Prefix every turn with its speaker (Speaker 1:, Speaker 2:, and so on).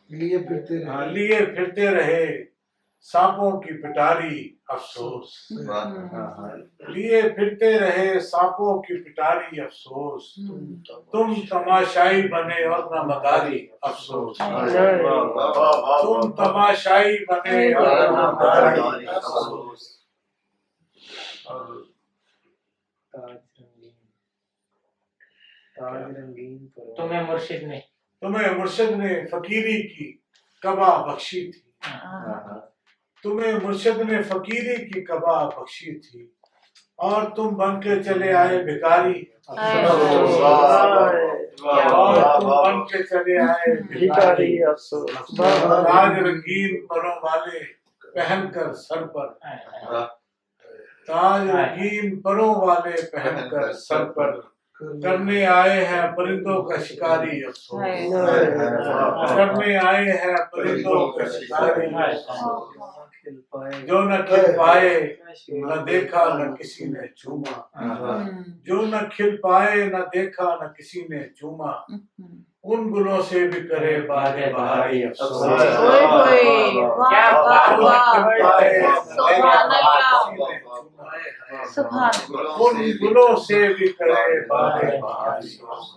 Speaker 1: لیے پھرتے رہے سانپوں کی پٹاری افسوس، لیے پھرتے رہے سانپوں کی پٹاری افسوس، تم تماشائی بنے اور نہ مداری افسوس، تم تماشائی بنے اور نہ مداری افسوس۔ تمہیں مرشد نے فقیری کی قبا بخشی تھی، تمہیں مرشد نے فقیری کی قبا بخشی تھی، اور تم بن کے چلے آئے بھکاری، اور تم بن کے چلے آئے بھکاری، تاج رنگین پروں والے پہن کر سر پر، تاج رنگین پروں والے پہن کر سر پر، کرنے آئے ہیں پرندوں کا شکاری افسوس، کرنے آئے ہیں پرندوں کا شکاری افسوس، جو نہ کھل پائے نہ دیکھا نہ کسی نے چوما، جو نہ کھل پائے نہ دیکھا نہ کسی نے چوما، ان گلوں سے بھی کرے باد بہاری افسوس، ان گلوں سے بھی کرے باد بہاری افسوس۔